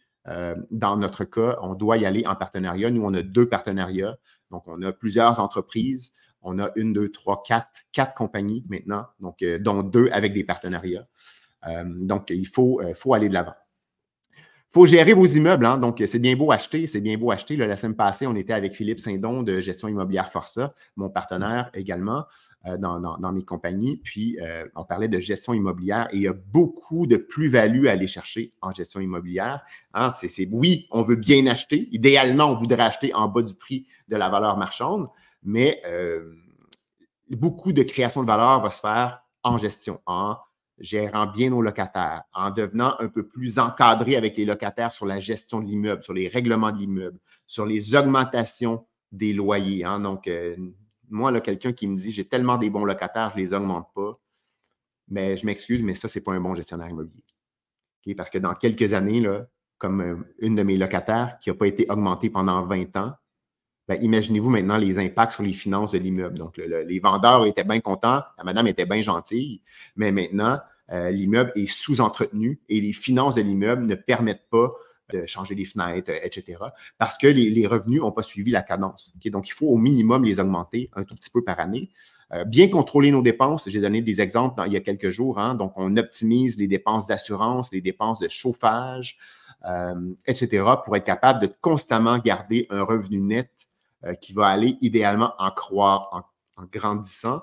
dans notre cas, on doit y aller en partenariat. Nous, on a 2 partenariats. Donc, on a plusieurs entreprises. On a 1, 2, 3, 4 compagnies maintenant, donc, dont 2 avec des partenariats. Donc, il faut aller de l'avant. Il faut gérer vos immeubles. Hein? Donc, c'est bien beau acheter, c'est bien beau acheter. Là, la semaine passée, on était avec Philippe Saint-Don de Gestion immobilière Força, mon partenaire également dans mes compagnies. Puis, on parlait de gestion immobilière et il y a beaucoup de plus-value à aller chercher en gestion immobilière. Hein? Oui, on veut bien acheter. Idéalement, on voudrait acheter en bas du prix de la valeur marchande, mais beaucoup de création de valeur va se faire en gestion, en gérant bien nos locataires, en devenant un peu plus encadré avec les locataires sur la gestion de l'immeuble, sur les règlements de l'immeuble, sur les augmentations des loyers. Hein. Donc, moi, là, quelqu'un qui me dit « j'ai tellement des bons locataires, je ne les augmente pas », mais je m'excuse, mais ça, ce n'est pas un bon gestionnaire immobilier. Okay? Parce que dans quelques années, là, comme une de mes locataires qui n'a pas été augmentée pendant 20 ans, ben, imaginez-vous maintenant les impacts sur les finances de l'immeuble. Donc, les vendeurs étaient bien contents, la madame était bien gentille, mais maintenant, l'immeuble est sous-entretenu et les finances de l'immeuble ne permettent pas de changer les fenêtres, etc., parce que les revenus n'ont pas suivi la cadence. Okay? Donc, il faut au minimum les augmenter un tout petit peu par année. Bien contrôler nos dépenses. J'ai donné des exemples il y a quelques jours. Hein? Donc, on optimise les dépenses d'assurance, les dépenses de chauffage, etc., pour être capable de constamment garder un revenu net qui va aller idéalement en grandissant.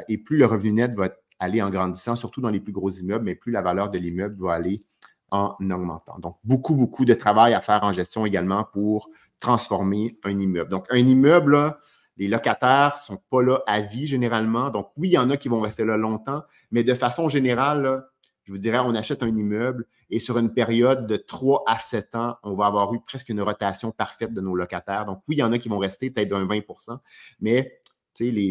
Et plus le revenu net va aller en grandissant, surtout dans les plus gros immeubles, mais plus la valeur de l'immeuble va aller en augmentant. Donc, beaucoup de travail à faire en gestion également pour transformer un immeuble. Donc, un immeuble, là, les locataires ne sont pas là à vie généralement. Donc, oui, il y en a qui vont rester là longtemps, mais de façon générale, là, je vous dirais, on achète un immeuble et sur une période de 3 à 7 ans, on va avoir eu presque une rotation parfaite de nos locataires. Donc, oui, il y en a qui vont rester peut-être d'un 20 %, mais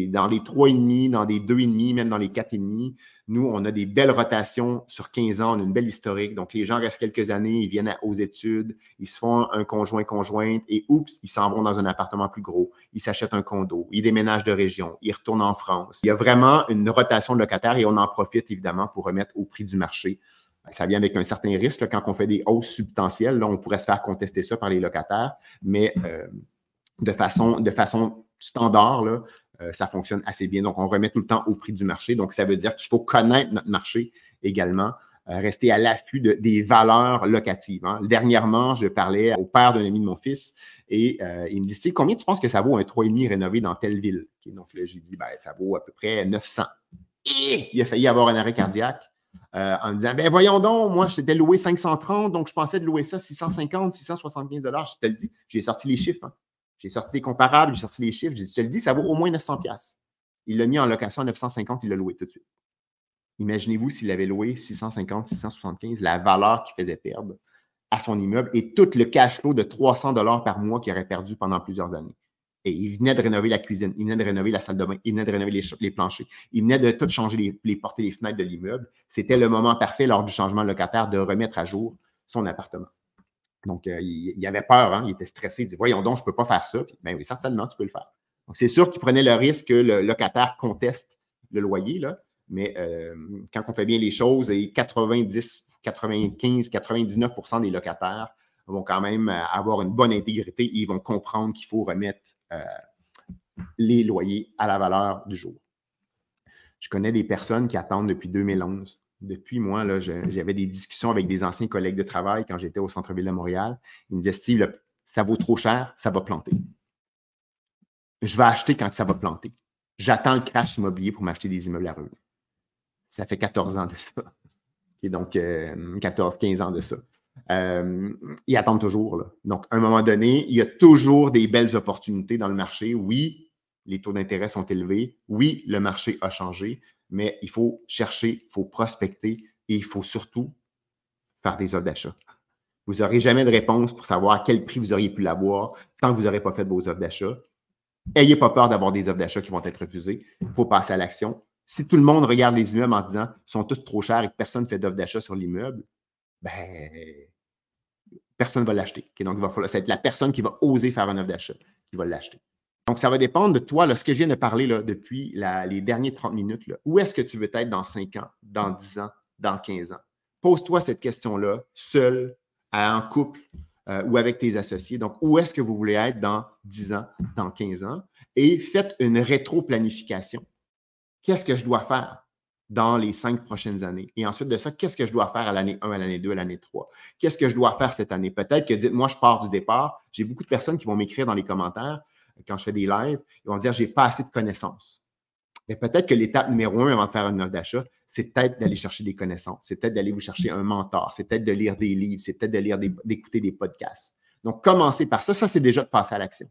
dans les 3,5, dans les 2,5, même dans les 4,5, nous, on a des belles rotations sur 15 ans, on a une belle historique. Donc, les gens restent quelques années, ils viennent aux études, ils se font un conjointe et oups, ils s'en vont dans un appartement plus gros, ils s'achètent un condo, ils déménagent de région, ils retournent en France. Il y a vraiment une rotation de locataires et on en profite évidemment pour remettre au prix du marché. Ça vient avec un certain risque. Là, quand on fait des hausses substantielles, là, on pourrait se faire contester ça par les locataires, mais de façon standard, là, ça fonctionne assez bien. Donc, on remet tout le temps au prix du marché. Donc, ça veut dire qu'il faut connaître notre marché également, rester à l'affût des valeurs locatives. Hein. Dernièrement, je parlais au père d'un ami de mon fils et il me dit, tu sais, combien tu penses que ça vaut un 3,5 rénové dans telle ville? Okay, donc, là, j'ai dit, ben, ça vaut à peu près 900. Et il a failli avoir un arrêt cardiaque en me disant, ben voyons donc, moi, je t'ai loué 530, donc je pensais de louer ça 650, 675 $. Je te le dis, j'ai sorti les chiffres. Hein. J'ai sorti les comparables, j'ai sorti les chiffres. J'ai dit, je te le dis, ça vaut au moins 900 $. Il l'a mis en location à 950, il l'a loué tout de suite. Imaginez-vous s'il avait loué 650, 675, la valeur qu'il faisait perdre à son immeuble et tout le cash flow de 300 $ par mois qu'il aurait perdu pendant plusieurs années. Et il venait de rénover la cuisine, il venait de rénover la salle de bain, il venait de rénover les planchers, il venait de tout changer les portes et les fenêtres de l'immeuble. C'était le moment parfait lors du changement locataire de remettre à jour son appartement. Donc, il avait peur, hein? Il était stressé, il dit « Voyons donc, je ne peux pas faire ça. » Puis, ben oui, certainement, tu peux le faire. Donc, c'est sûr qu'il prenait le risque que le locataire conteste le loyer, là, mais quand on fait bien les choses, et 90, 95, 99 % des locataires vont quand même avoir une bonne intégrité et ils vont comprendre qu'il faut remettre les loyers à la valeur du jour. Je connais des personnes qui attendent depuis 2011. Depuis moi, là, j'avais des discussions avec des anciens collègues de travail quand j'étais au centre-ville de Montréal. Ils me disaient, Steve, ça vaut trop cher, ça va planter. Je vais acheter quand ça va planter. J'attends le crash immobilier pour m'acheter des immeubles à revenus. Ça fait 14 ans de ça. Et donc, 14, 15 ans de ça. Ils attendent toujours. Là. Donc, à un moment donné, il y a toujours des belles opportunités dans le marché. Oui, les taux d'intérêt sont élevés. Oui, le marché a changé, mais il faut chercher, il faut prospecter et il faut surtout faire des offres d'achat. Vous n'aurez jamais de réponse pour savoir à quel prix vous auriez pu l'avoir tant que vous n'aurez pas fait vos offres d'achat. N'ayez pas peur d'avoir des offres d'achat qui vont être refusées. Il faut passer à l'action. Si tout le monde regarde les immeubles en se disant « ils sont tous trop chers et que personne ne fait d'offre d'achat sur l'immeuble », ben, personne ne va l'acheter. Okay? Donc, ça va être la personne qui va oser faire une offre d'achat qui va l'acheter. Donc, ça va dépendre de toi, là, ce que je viens de parler là, depuis les derniers 30 minutes. Là. Où est-ce que tu veux être dans 5 ans, dans 10 ans, dans 15 ans? Pose-toi cette question-là, seul, en couple ou avec tes associés. Donc, où est-ce que vous voulez être dans 10 ans, dans 15 ans? Et faites une rétro-planification. Qu'est-ce que je dois faire dans les 5 prochaines années? Et ensuite de ça, qu'est-ce que je dois faire à l'année 1, à l'année 2, à l'année 3? Qu'est-ce que je dois faire cette année? Peut-être que dites-moi, je pars du départ. J'ai beaucoup de personnes qui vont m'écrire dans les commentaires quand je fais des lives. Ils vont dire, j'ai pas assez de connaissances. Mais peut-être que l'étape numéro 1 avant de faire une offre d'achat, c'est peut-être d'aller chercher des connaissances. C'est peut-être d'aller vous chercher un mentor. C'est peut-être de lire des livres. C'est peut-être d'écouter des podcasts. Donc, commencez par ça. Ça, c'est déjà de passer à l'action.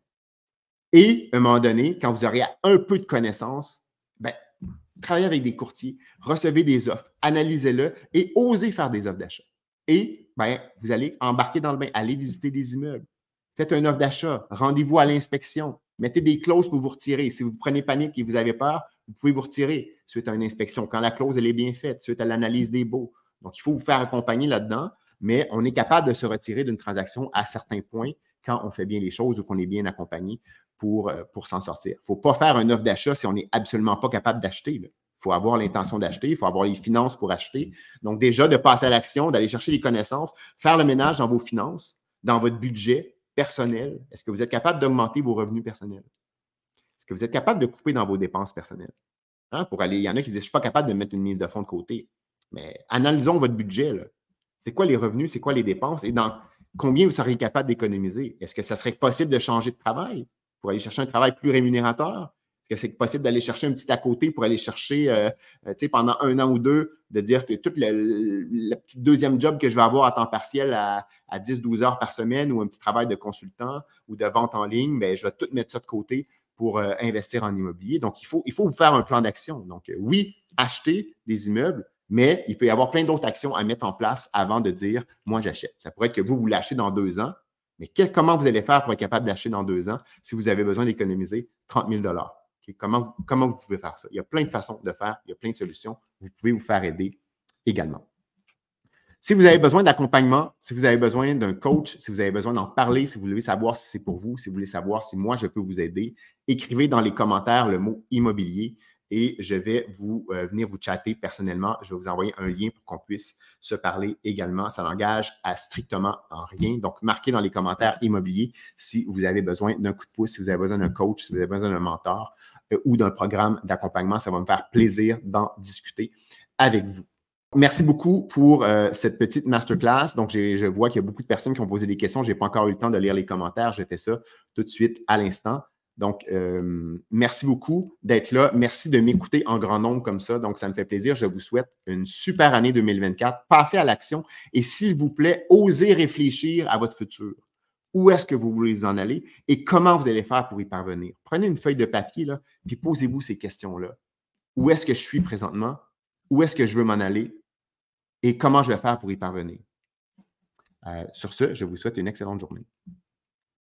Et, à un moment donné, quand vous aurez un peu de connaissances, ben, Travaillez avec des courtiers, recevez des offres, analysez-le et osez faire des offres d'achat. Et ben, vous allez embarquer dans le bain, allez visiter des immeubles. Faites une offre d'achat, rendez-vous à l'inspection, mettez des clauses pour vous retirer. Si vous prenez panique et vous avez peur, vous pouvez vous retirer suite à une inspection. Quand la clause elle est bien faite, suite à l'analyse des baux. Donc, il faut vous faire accompagner là-dedans, mais on est capable de se retirer d'une transaction à certains points quand on fait bien les choses ou qu'on est bien accompagné pour s'en sortir. Il ne faut pas faire une offre d'achat si on n'est absolument pas capable d'acheter. Il faut avoir l'intention d'acheter, il faut avoir les finances pour acheter. Donc, déjà, de passer à l'action, d'aller chercher les connaissances, faire le ménage dans vos finances, dans votre budget personnel. Est-ce que vous êtes capable d'augmenter vos revenus personnels? Est-ce que vous êtes capable de couper dans vos dépenses personnelles? Hein, pour aller, il y en a qui disent, je ne suis pas capable de mettre une mise de fonds de côté. Mais analysons votre budget. Là. C'est quoi les revenus, c'est quoi les dépenses et dans combien vous seriez capable d'économiser? Est-ce que ça serait possible de changer de travail pour aller chercher un travail plus rémunérateur? Est-ce que c'est possible d'aller chercher un petit à côté pour aller chercher, pendant 1 an ou 2, de dire que tout le petit deuxième job que je vais avoir à temps partiel à 10-12 heures par semaine ou un petit travail de consultant ou de vente en ligne, bien, je vais tout mettre ça de côté pour investir en immobilier. Donc, il faut vous faire un plan d'action. Donc, oui, acheter des immeubles, mais il peut y avoir plein d'autres actions à mettre en place avant de dire « moi, j'achète ». Ça pourrait être que vous l'achetez dans 2 ans, mais comment vous allez faire pour être capable d'acheter dans 2 ans si vous avez besoin d'économiser 30 000 okay? Comment vous pouvez faire ça? Il y a plein de façons de faire, il y a plein de solutions. Vous pouvez vous faire aider également. Si vous avez besoin d'accompagnement, si vous avez besoin d'un coach, si vous avez besoin d'en parler, si vous voulez savoir si c'est pour vous, si vous voulez savoir si moi, je peux vous aider, écrivez dans les commentaires le mot « immobilier » et je vais venir vous chatter personnellement. Je vais vous envoyer un lien pour qu'on puisse se parler également. Ça n'engage à strictement en rien. Donc, marquez dans les commentaires « immobilier » si vous avez besoin d'un coup de pouce, si vous avez besoin d'un coach, si vous avez besoin d'un mentor ou d'un programme d'accompagnement. Ça va me faire plaisir d'en discuter avec vous. Merci beaucoup pour cette petite masterclass. Donc, je vois qu'il y a beaucoup de personnes qui ont posé des questions. Je n'ai pas encore eu le temps de lire les commentaires. J'ai fait ça tout de suite à l'instant. Donc, merci beaucoup d'être là. Merci de m'écouter en grand nombre comme ça. Donc, ça me fait plaisir. Je vous souhaite une super année 2024. Passez à l'action et s'il vous plaît, osez réfléchir à votre futur. Où est-ce que vous voulez en aller et comment vous allez faire pour y parvenir? Prenez une feuille de papier là, puis posez-vous ces questions-là. Où est-ce que je suis présentement? Où est-ce que je veux m'en aller? Et comment je vais faire pour y parvenir. Sur ce, je vous souhaite une excellente journée.